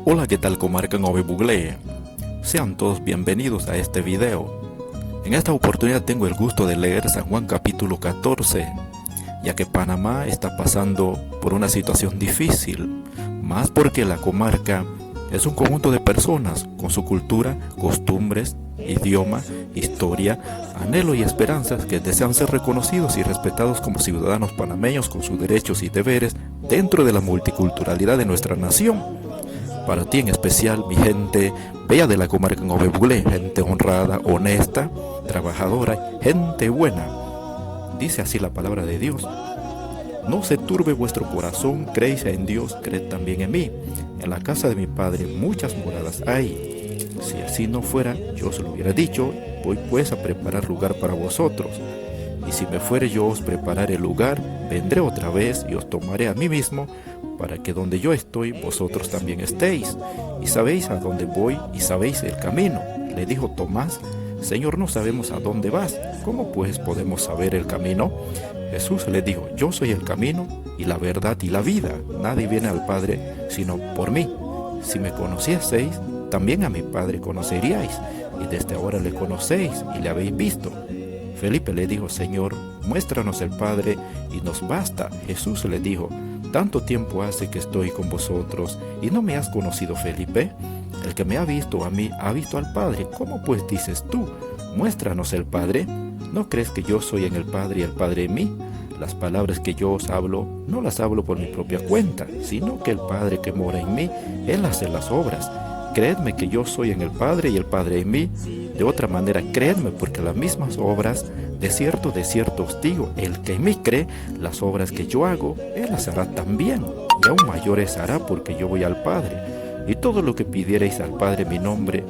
Hola, ¿qué tal comarca en Buglé? Sean todos bienvenidos a este video. En esta oportunidad tengo el gusto de leer San Juan capítulo 14, ya que Panamá está pasando por una situación difícil, más porque la comarca es un conjunto de personas con su cultura, costumbres, idioma, historia, anhelo y esperanzas que desean ser reconocidos y respetados como ciudadanos panameños con sus derechos y deberes dentro de la multiculturalidad de nuestra nación. Para ti en especial, mi gente bella de la comarca en Buglé, gente honrada, honesta, trabajadora, gente buena. Dice así la palabra de Dios. No se turbe vuestro corazón, creéis en Dios, creed también en mí. En la casa de mi Padre muchas moradas hay. Si así no fuera, yo os lo hubiera dicho, voy pues a preparar lugar para vosotros. Y si me fuere yo os prepararé el lugar, vendré otra vez y os tomaré a mí mismo, para que donde yo estoy, vosotros también estéis. Y sabéis a dónde voy y sabéis el camino. Le dijo Tomás, Señor, no sabemos a dónde vas, ¿cómo pues podemos saber el camino? Jesús le dijo, yo soy el camino y la verdad y la vida. Nadie viene al Padre sino por mí. Si me conocieseis, también a mi Padre conoceríais, y desde ahora le conocéis y le habéis visto. Felipe le dijo, Señor, muéstranos el Padre y nos basta. Jesús le dijo, tanto tiempo hace que estoy con vosotros y no me has conocido, Felipe. El que me ha visto a mí ha visto al Padre. ¿Cómo pues dices tú, muéstranos el Padre? ¿No crees que yo soy en el Padre y el Padre en mí? Las palabras que yo os hablo, no las hablo por mi propia cuenta, sino que el Padre que mora en mí, Él hace las obras. Creedme que yo soy en el Padre y el Padre en mí. De otra manera, creedme, porque las mismas obras, de cierto os digo, el que en mí cree, las obras que yo hago, Él las hará también, y aún mayores hará, porque yo voy al Padre. Y todo lo que pidiereis al Padre en mi nombre,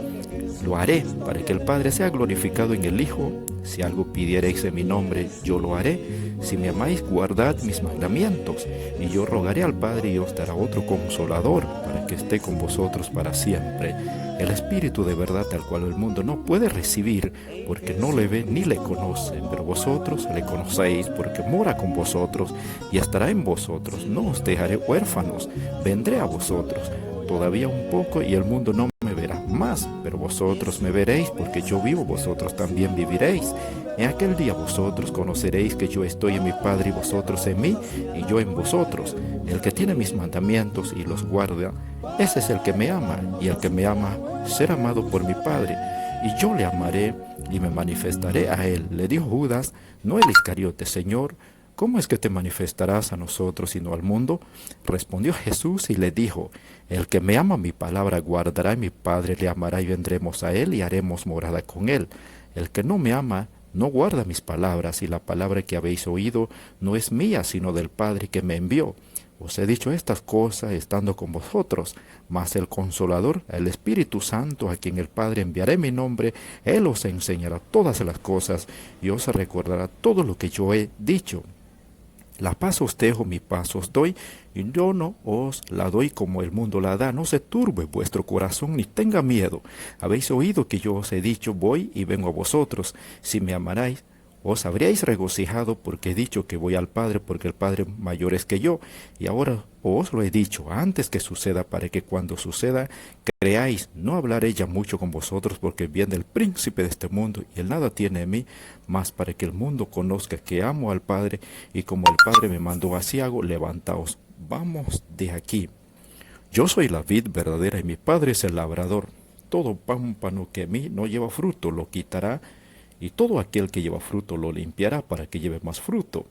lo haré, para que el Padre sea glorificado en el Hijo. Si algo pidiereis en mi nombre, yo lo haré. Si me amáis, guardad mis mandamientos. Y yo rogaré al Padre y os dará otro consolador, para que esté con vosotros para siempre. El Espíritu de verdad, al cual el mundo no puede recibir, porque no le ve ni le conoce. Pero vosotros le conocéis, porque mora con vosotros y estará en vosotros. No os dejaré huérfanos, vendré a vosotros. Todavía un poco y el mundo no me verá más, pero vosotros me veréis, porque yo vivo, vosotros también viviréis. En aquel día vosotros conoceréis que yo estoy en mi Padre y vosotros en mí, y yo en vosotros. El que tiene mis mandamientos y los guarda, ese es el que me ama, y el que me ama será amado por mi Padre, y yo le amaré y me manifestaré a él. Le dijo Judas, no el Iscariote, Señor, ¿cómo es que te manifestarás a nosotros y no al mundo? Respondió Jesús y le dijo, el que me ama mi palabra guardará, y mi Padre le amará y vendremos a él y haremos morada con él. El que no me ama no guarda mis palabras, y la palabra que habéis oído no es mía, sino del Padre que me envió. Os he dicho estas cosas estando con vosotros, mas el Consolador, el Espíritu Santo, a quien el Padre enviará en mi nombre, Él os enseñará todas las cosas y os recordará todo lo que yo he dicho. La paz os dejo, mi paz os doy, y yo no os la doy como el mundo la da. No se turbe vuestro corazón, ni tenga miedo. Habéis oído que yo os he dicho, voy y vengo a vosotros. Si me amarais, os habríais regocijado, porque he dicho que voy al Padre, porque el Padre mayor es que yo. Y ahora os lo he dicho antes que suceda, para que cuando suceda creáis. No hablaré ya mucho con vosotros, porque viene el príncipe de este mundo, y él nada tiene en mí, mas para que el mundo conozca que amo al Padre, y como el Padre me mandó, así hago. Levantaos, vamos de aquí. Yo soy la vid verdadera, y mi Padre es el labrador. Todo pámpano que a mí no lleva fruto lo quitará, y todo aquel que lleva fruto lo limpiará, para que lleve más fruto.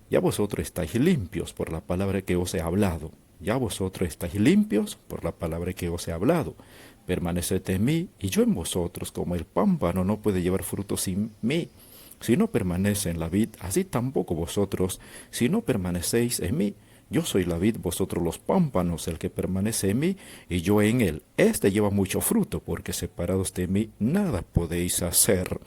Ya vosotros estáis limpios por la palabra que os he hablado. Ya vosotros estáis limpios por la palabra que os he hablado. Permaneced en mí y yo en vosotros, como el pámpano no puede llevar fruto sin mí. Si no permanece en la vid, así tampoco vosotros, si no permanecéis en mí. Yo soy la vid, vosotros los pámpanos. El que permanece en mí y yo en él, este lleva mucho fruto, porque separados de mí nada podéis hacer.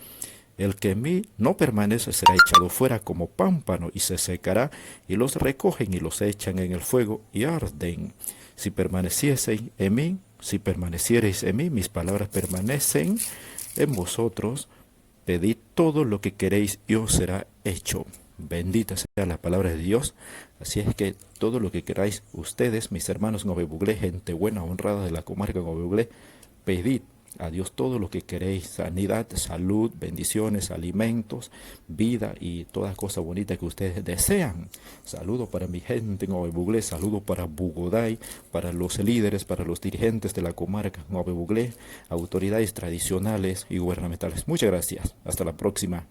El que en mí no permanece será echado fuera como pámpano y se secará, y los recogen y los echan en el fuego y arden. Si permanecieseis en mí, si permaneciereis en mí, mis palabras permanecen en vosotros, pedid todo lo que queréis y os será hecho. Bendita sea la palabra de Dios. Así es que todo lo que queráis ustedes, mis hermanos Nove Buglé, gente buena, honrada de la comarca Nove Buglé, pedid a Dios todo lo que queréis: sanidad, salud, bendiciones, alimentos, vida y toda cosa bonita que ustedes desean. Saludo para mi gente en Nove Buglé, saludo para Bugoday, para los líderes, para los dirigentes de la comarca Nove Buglé, autoridades tradicionales y gubernamentales. Muchas gracias. Hasta la próxima.